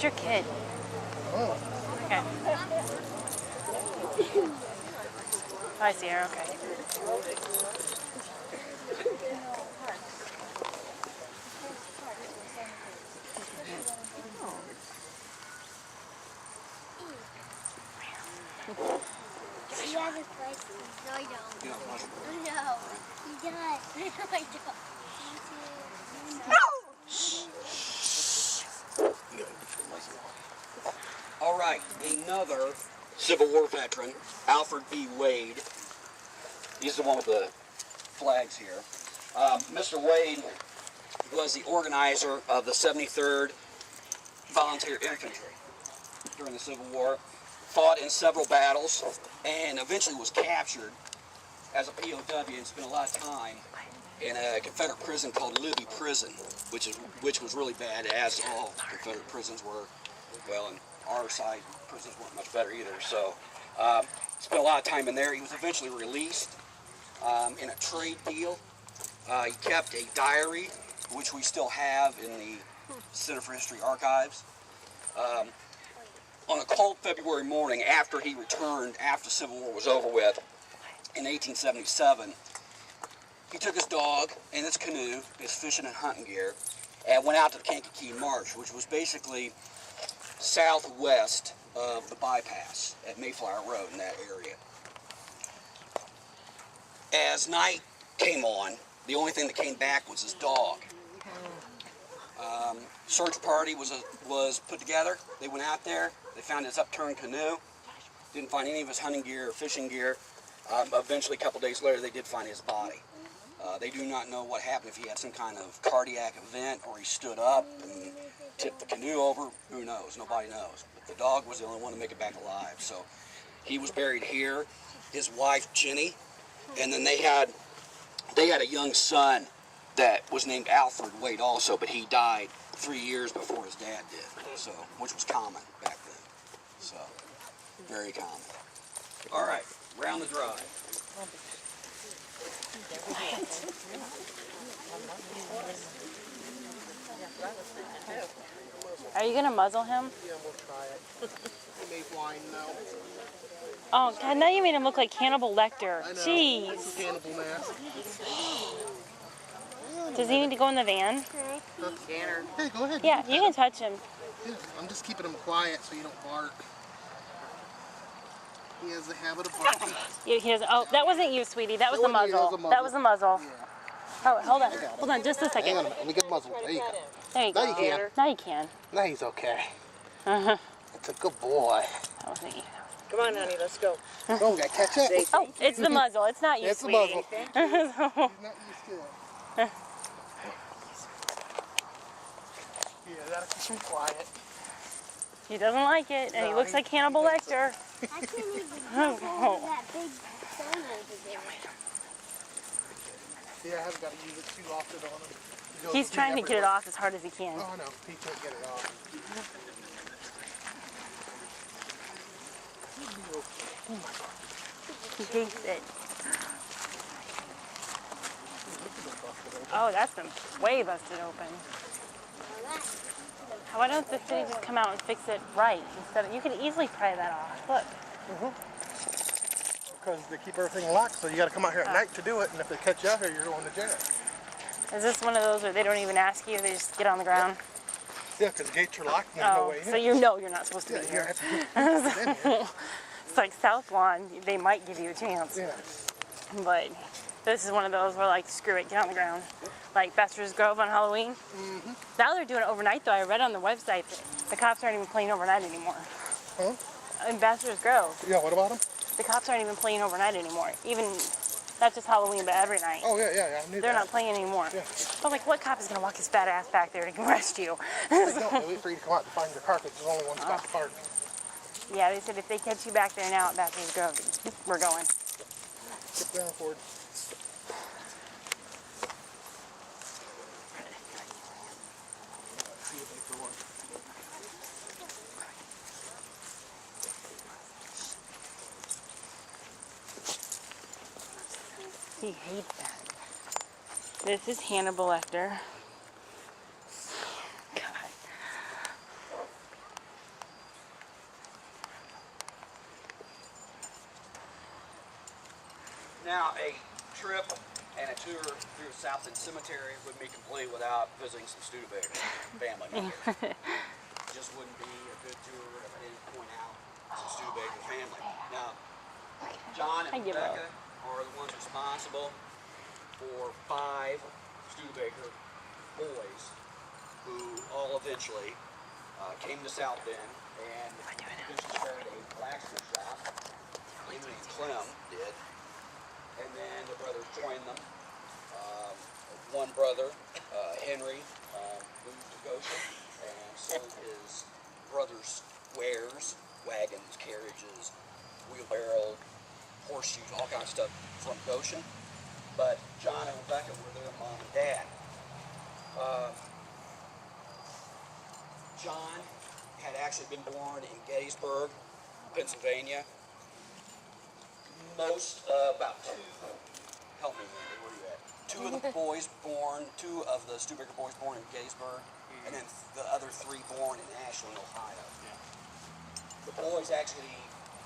Where's your kid? Oh. Okay. I see her, okay. He has a question. No, I don't. No, he does. No, I don't. All right, another Civil War veteran, Alfred B. Wade. He's the one with the flags here. Mr. Wade was the organizer of the 73rd Volunteer Infantry during the Civil War, fought in several battles, and eventually was captured as a POW and spent a lot of time in a Confederate prison called Libby Prison, which was really bad, as all Confederate prisons were. Well, and our side prisons weren't much better either. So spent a lot of time in there. He was eventually released in a trade deal. He kept a diary, which we still have in the Center for History Archives. On a cold February morning after he returned, after the Civil War was over with, in 1877, he took his dog and his canoe, his fishing and hunting gear, and went out to the Kankakee Marsh, which was basically southwest of the bypass at Mayflower Road in that area. As night came on, the only thing that came back was his dog. Search party was put together. They went out there. They found his upturned canoe. Didn't find any of his hunting gear or fishing gear. Eventually, a couple days later, they did find his body. They do not know what happened, if he had some kind of cardiac event or he stood up and tipped the canoe over. Who knows? Nobody knows. But the dog was the only one to make it back alive. So he was buried here. His wife, Jenny, and then they had a young son that was named Alfred Wade also, but he died 3 years before his dad did, so, which was common back then. So, very common. All right, round the drive. Are you gonna muzzle him? Yeah, we'll try it. He may whine now. Oh, God, now you made him look like Hannibal Lecter. I know. Jeez. Cannibal mask. Does he need to go in the van? Scanner. Hey, go ahead. Yeah, you can touch him. Yeah, I'm just keeping him quiet so you don't bark. He has a habit of barking. He doesn't. Oh, that wasn't you, sweetie. That was the muzzle. That was the muzzle. Yeah. Oh, hold on. Hold on, just a Hang second. on a minute. Let me get muzzled. There you go. There you Now go. you can. Now you can. Now he's okay. Uh-huh. It's a good boy. That wasn't you. Come on, honey, let's go. Oh, we gotta catch up. He's Oh, it's the muzzle. It's not you, It's the sweetie. muzzle. not used to it. Yeah, gotta keep him quiet. He doesn't like it, and he No, looks like Hannibal Lecter. I couldn't even hold that big stone over there. Yeah, I haven't got to use it too often on him. He goes He's with me trying to get it everywhere. off as hard as he can. Oh, no, he can't get it off. He hates it. Oh, that's been way busted open. Why don't the city just come out and fix it right instead of, you could easily pry that off. Look. Because they keep everything locked, so you got to come out here at night to do it, and if they catch you out here, you're going to jail. Is this one of those where they don't even ask you, they just get on the ground? Yeah, because the gates are locked and there's no Oh, way in. so you know you're not supposed to Yeah, be you here. have to get in here. It's like South Lawn, they might give you a chance. Yeah. But this is one of those where like, screw it, get on the ground. Like Besser's Grove on Halloween. Now they're doing it overnight though. I read on the website that the cops aren't even playing overnight anymore. Huh? In Besser's Grove, Yeah, what about them? the cops aren't even playing overnight anymore. Even, not just Halloween, but every night. Oh, yeah, I knew They're that. not playing anymore. Yeah. But like, what cop is gonna walk his fat ass back there to arrest you? They don't. They wait for you to come out to find your car because there's only one spot to park. Yeah, they said if they catch you back there now at Besser's Grove, we're going. Get down, Ford. He hates that. This is Hannibal Lecter. God. Now, a trip and a tour through the South End Cemetery wouldn't be complete without visiting some Studebaker family members. Just wouldn't be a good tour if I didn't point out some Studebaker family. Now, John and Rebecca are the ones responsible for 5 Studebaker boys who all eventually came to South Bend and eventually started a blacksmith shop. Henry and Clem did, and then the brothers joined them. One brother, Henry, moved to Goshen and sold his brother's wares, wagons, carriages, wheelbarrow, horseshoes, all kinds of stuff from Goshen. But John and Rebecca were their mom and dad. John had actually been born in Gettysburg, Pennsylvania. About 2, help me, Randy, where are you at? 2 of the boys born, 2 of the Studebaker boys born in Gettysburg, and then the other 3 born in Ashland, Ohio. The boys actually,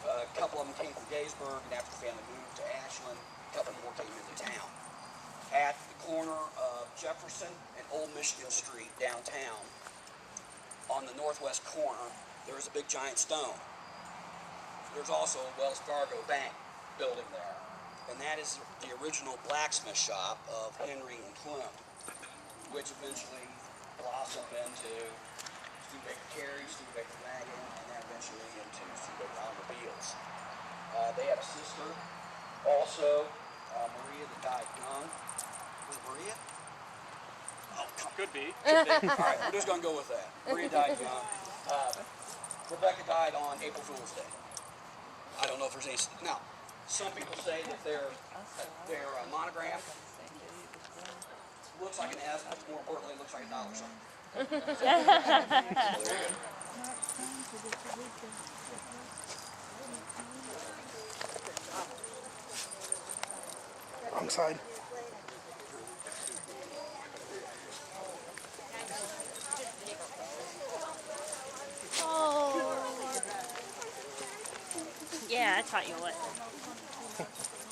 a couple of them came from Gettysburg, and after the family moved to Ashland, a couple more came into town. At the corner of Jefferson and Old Michigan Street downtown, on the northwest corner, there is a big giant stone. There's also a Wells Fargo Bank building there, and that is the original blacksmith shop of Henry and Clem, which eventually blossomed into Studebaker carriage, Studebaker wagon, and then eventually into Studebaker automobiles. They had a sister, also Maria, that died young. Was it Maria? Oh, Could be. All right, we're just going to go with that. Maria died young. Rebecca died on April Fool's Day. I don't know if there's any. Now, some people say that their monogram looks like an S, but more importantly, looks like a dollar sign. Wrong side. Yeah, I taught you what.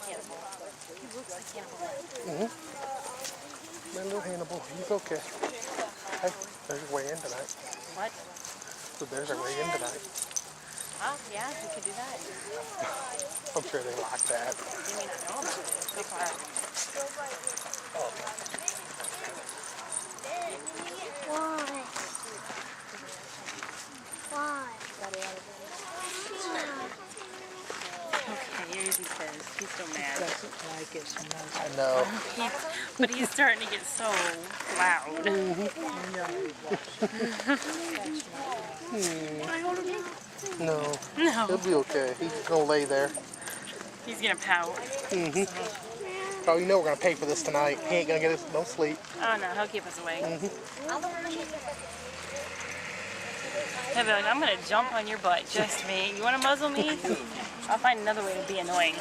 Hannibal. He looks like Hannibal. My little Hannibal, he's okay. Hey, there's a way in tonight. What? So there's a way in tonight. Oh, yeah, you could do that. I'm sure they lock that. You may not know about it. So far. Why? Why? Okay, here's he says. He's so mad. Like it so much. I know. But he's starting to get so loud. No. No. He'll be okay. He's gonna lay there. He's gonna pout. Oh, you know we're gonna pay for this tonight. He ain't gonna get us no sleep. Oh no, he'll keep us awake. He'll be like, I'm gonna jump on your butt, just me. You wanna muzzle me? I'll find another way to be annoying.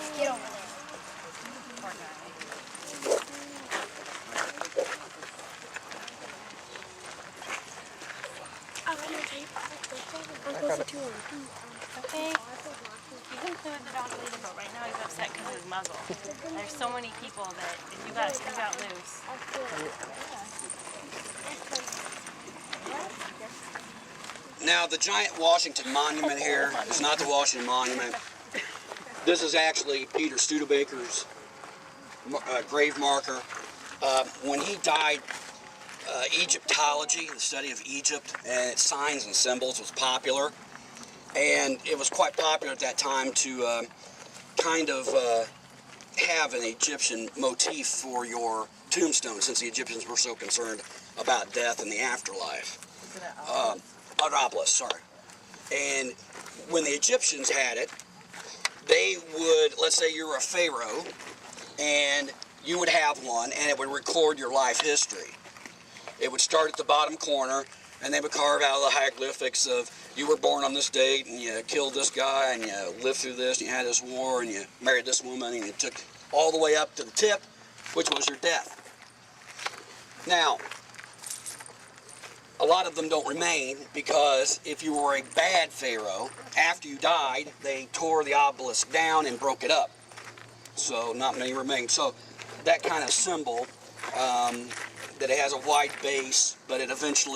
Okay. You can clear the dog later, but right now he's upset because of his muzzle. There's so many people that if you got loose. Now, the giant Washington Monument here is not the Washington Monument. This is actually Peter Studebaker's grave marker. When he died, Egyptology, the study of Egypt and its signs and symbols, was popular. And it was quite popular at that time to kind of have an Egyptian motif for your tombstone, since the Egyptians were so concerned about death and the afterlife. Adopolis, sorry. And when the Egyptians had it, they would, let's say you're a pharaoh, and you would have one, and it would record your life history. It would start at the bottom corner, and they would carve out the hieroglyphics of you were born on this date, and you killed this guy, and you lived through this, and you had this war, and you married this woman, and you took all the way up to the tip, which was your death. Now, a lot of them don't remain because if you were a bad pharaoh, after you died, they tore the obelisk down and broke it up. so not many remain. So that kind of symbol, that it has a wide base, but it eventually